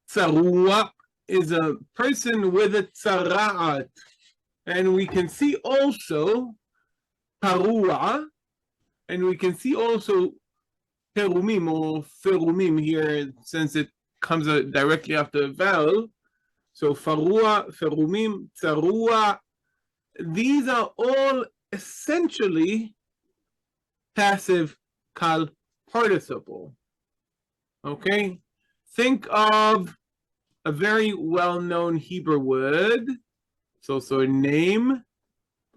Tsarua is a person with a tzara'at. And we can see also Parua, and we can see also Perumim or Ferumim here, since it comes directly after a vowel. So Farua, Ferumim, Tsarua, these are all essentially passive kal participle. Okay? Think of a very well-known Hebrew word. It's also a name.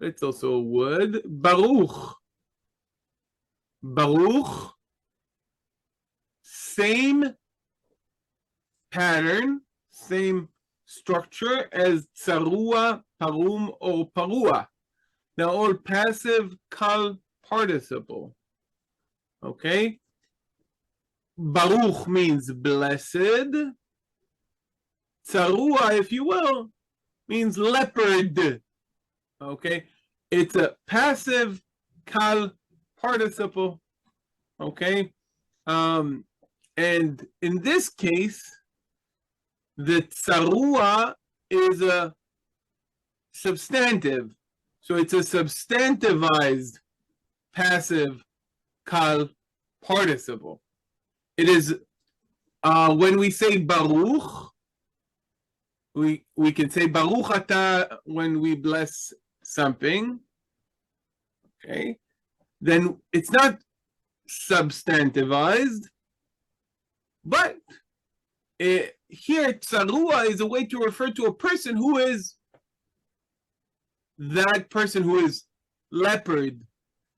It's also a word. Baruch. Baruch. Same pattern, same structure as Tsarua, Parum, or Parua. They're all passive kal participle. Okay? Baruch means blessed. Tsarua, if you will, means leopard. Okay? It's a passive kal participle. Okay? And in this case, the tsarua is a substantive. So it's a substantivized passive kal participle. It is, when we say Baruch, we can say Baruch Ata when we bless something. Okay? Then it's not substantivized, but here Tsarua is a way to refer to a person who is that person who is leopard,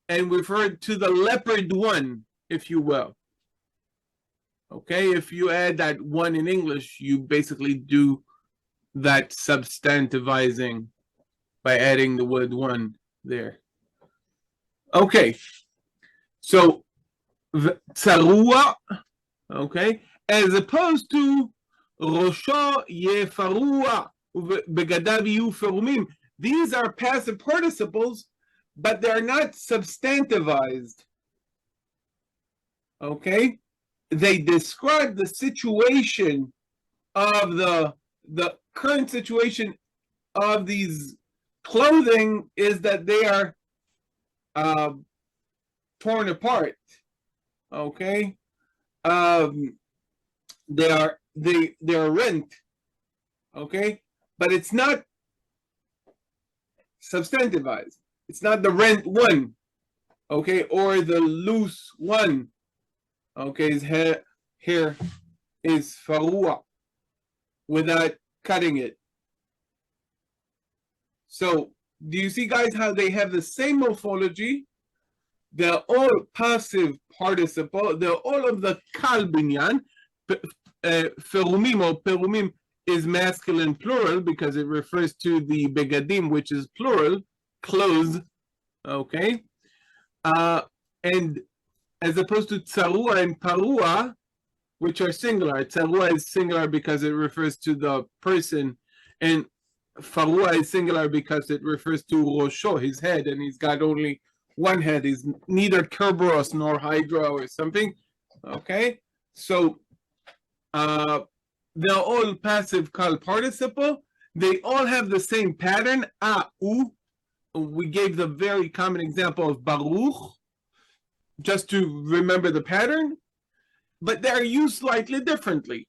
and refer to the leopard one, if you will. Okay, if you add that one in English, you basically do that substantivizing by adding the word one there. Okay, so Tsarua, okay, as opposed to Rosho Yefarua, Begadav Yu Ferumim. These are passive participles, but they are not substantivized. Okay, they describe the situation of the current situation of these clothing is that they are torn apart. Okay, they are rent. Okay, but it's not substantivized. It's not the rent one. Okay, or the loose one. Okay, his hair is farua without cutting it. So, do you see, guys, how they have the same morphology? They're all passive participle. They're all of the kal binyan. Ferumim or perumim is masculine plural because it refers to the begadim, which is plural, clothes. Okay, and as opposed to tsarua and parua, which are singular. Tsarua is singular because it refers to the person, and farua is singular because it refers to rosho, his head, and he's got only one head. He's neither Kerberos nor Hydra or something. Okay, so they're all passive kal participle. They all have the same pattern. U. We gave the very common example of Baruch, just to remember the pattern, but they are used slightly differently.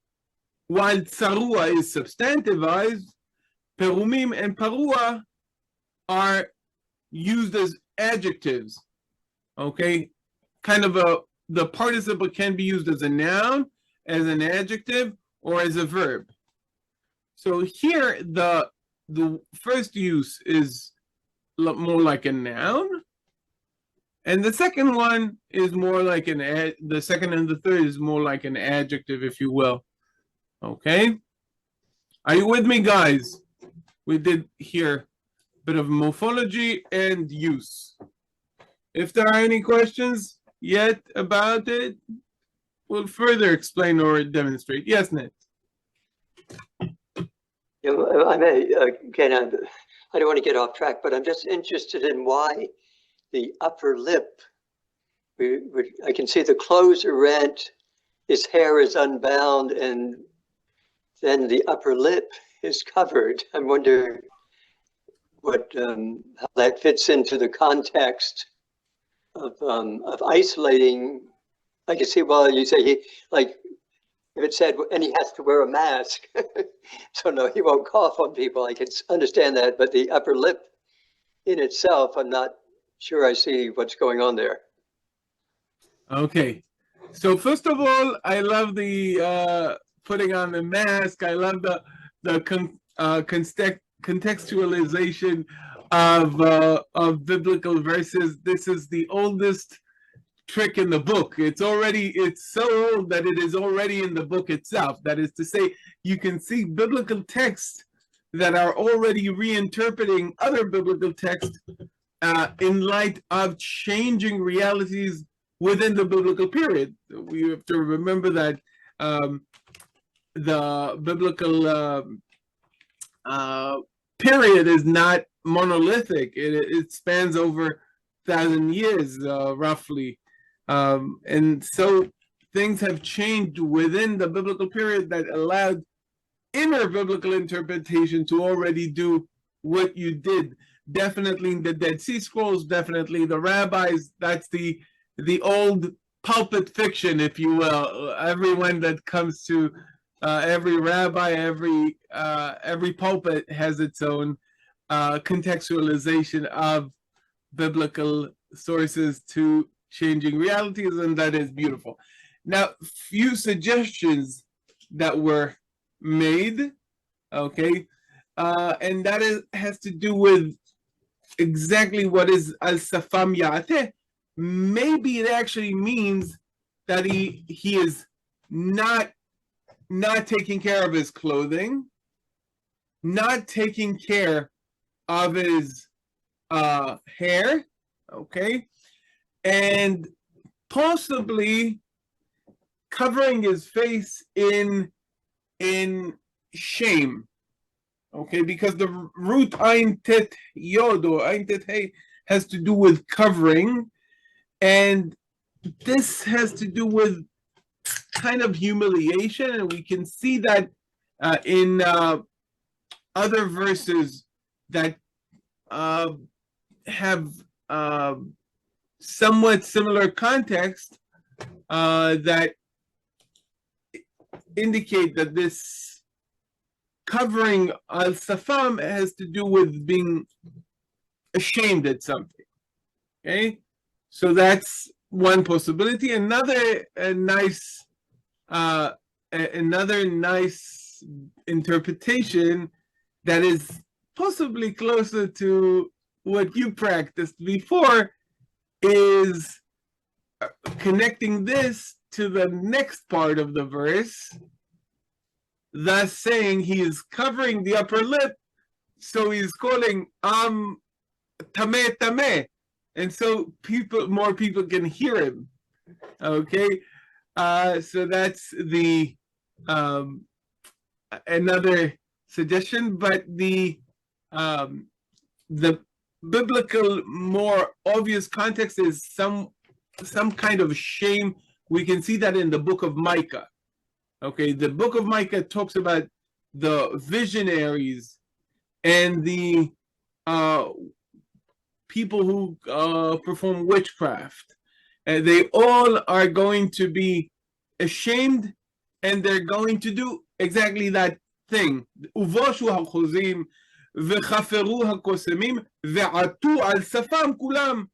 While Tsarua is substantivized, Perumim and Parua are used as adjectives. Okay, kind of the participle can be used as a noun, as an adjective, or as a verb. So here the first use is more like a noun, and the second one is more like the second and the third is more like an adjective, if you will. Okay, are you with me, guys? We did here a bit of morphology and use. If there are any questions yet about it, we'll further explain or demonstrate. Yes, Ned. I may, again, I don't want to get off track, but I'm just interested in why the upper lip, I can see the clothes are red, his hair is unbound and then the upper lip is covered. I wonder what how that fits into the context of isolating. I can see, well, you say he, like, if it said, and he has to wear a mask, so no, he won't cough on people. I can understand that, but the upper lip in itself, I'm not sure I see what's going on there. Okay, so first of all, I love the putting on the mask. I love the contextualization of biblical verses. This is the oldest trick in the book. It's so old that it is already in the book itself. That is to say, you can see biblical texts that are already reinterpreting other biblical texts in light of changing realities within the biblical period. We have to remember that the biblical period is not monolithic. It spans over 1,000 years, roughly. And so things have changed within the biblical period that allowed inner biblical interpretation to already do what you did. Definitely in the Dead Sea Scrolls, definitely the rabbis, that's the old pulpit fiction, if you will. Everyone that comes to every rabbi, every pulpit has its own contextualization of biblical sources to changing realities, and that is beautiful. Now, few suggestions that were made, okay, and that has to do with exactly what is al-safam ya'ateh. Maybe it actually means that he is not taking care of his clothing, not taking care of his hair, okay, and possibly covering his face in shame, okay, because the root ayin tet yod or ayin tet hey has to do with covering, and this has to do with kind of humiliation, and we can see that in other verses that have somewhat similar context that indicate that this covering al-safam has to do with being ashamed at something. Okay, so that's one possibility. Another nice interpretation that is possibly closer to what you practiced before is connecting this to the next part of the verse, thus saying he is covering the upper lip, so he's calling tameh tameh, and so more people can hear him. Okay, so that's the another suggestion, but the biblical more obvious context is some kind of shame. We can see that in the book of Micah. Okay, the book of Micah talks about the visionaries and the people who perform witchcraft. And they all are going to be ashamed, and they're going to do exactly that thing. Uvoshu ha'chozim v'chaferu ha'kosemim ve'atu al safam kulam.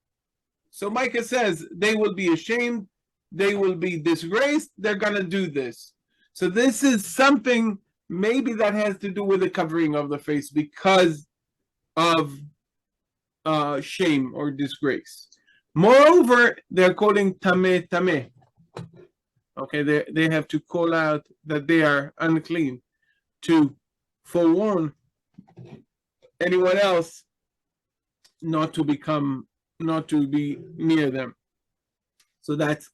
So Micah says they will be ashamed, they will be disgraced, they're going to do this. So this is something maybe that has to do with the covering of the face because of shame or disgrace. Moreover, they're calling tameh tameh. Okay, they have to call out that they are unclean to forewarn anyone else not to be near them. So that's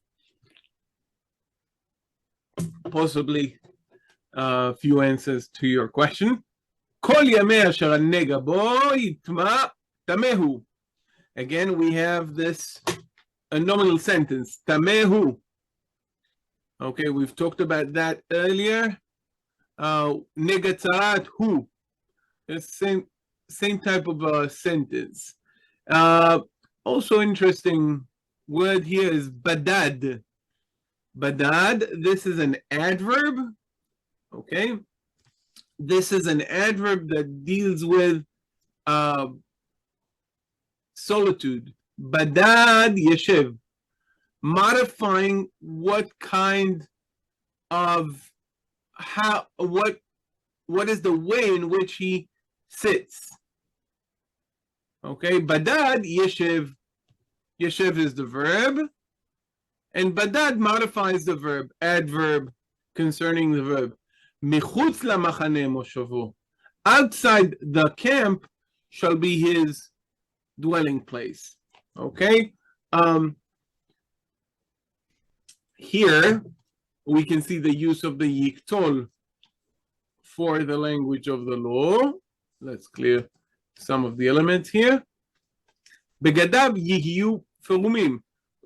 possibly a few answers to your question. Again, we have this a nominal sentence, tamehu. Okay, we've talked about that earlier. Negatzarat hu. It's same type of sentence. Also interesting word here is badad. Badad, this is an adverb. Okay. This is an adverb that deals with solitude. Badad yeshiv. Modifying what kind of what is the way in which he sits. Okay, badad yeshiv. Yeshiv is the verb, and badad modifies the verb, adverb concerning the verb. Michutz Lamachane Moshavo. Outside the camp shall be his dwelling place. Okay. Here we can see the use of the yiktol for the language of the law. Let's clear some of the elements here. בגדיו יהיו פרומים,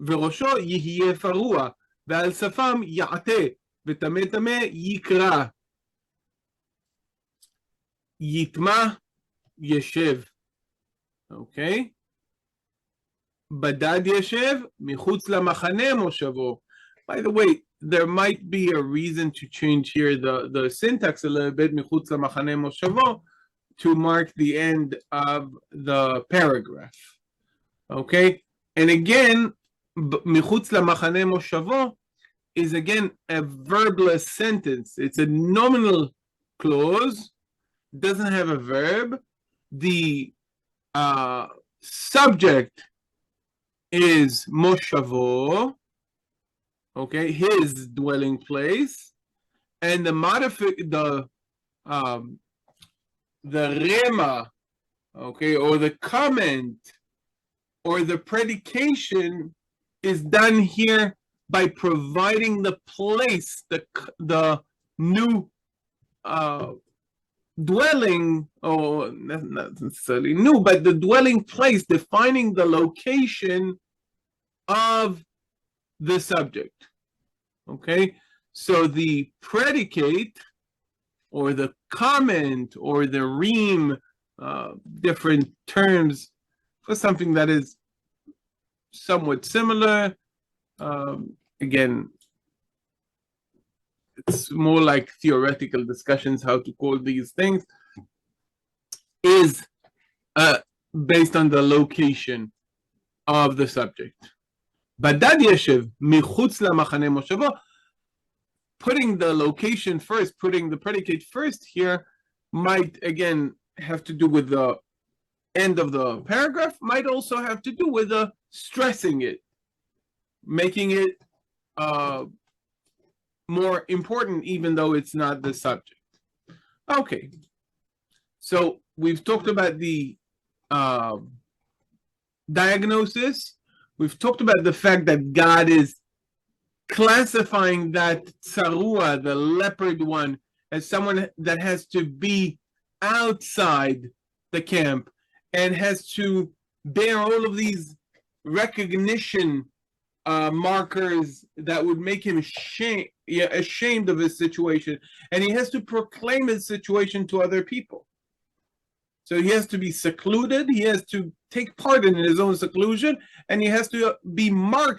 וראשו יהיה פרוע, ועל שפם יעטה, וטמא טמא יקרא. יטמע ישב. Okay? בדד ישב, מחוץ למחנה מושבו. By the way, there might be a reason to change here the syntax a little bit, מחוץ למחנה מושבו, to mark the end of the paragraph. Okay? And again, מחוץ למחנה מושבו is again a verbless sentence. It's a nominal clause, doesn't have a verb. The subject is Moshavo, okay, his dwelling place, and the rema, okay, or the comment, or the predication is done here by providing the place, the new dwelling, or not necessarily new, but the dwelling place, defining the location of the subject. Okay, so the predicate or the comment or the reem, different terms for something that is somewhat similar. Again, it's more like theoretical discussions how to call these things, is based on the location of the subject. Badad yeshiv michutz lamachane moshavo, putting the location first, putting the predicate first here, might again have to do with the end of the paragraph, might also have to do with the stressing it, making it more important, even though it's not the subject. Okay, so we've talked about the diagnosis. We've talked about the fact that God is classifying that tsarua, the leopard one, as someone that has to be outside the camp and has to bear all of these recognition markers that would make him ashamed of his situation, and he has to proclaim his situation to other people. So he has to be secluded, he has to take part in his own seclusion, and he has to be marked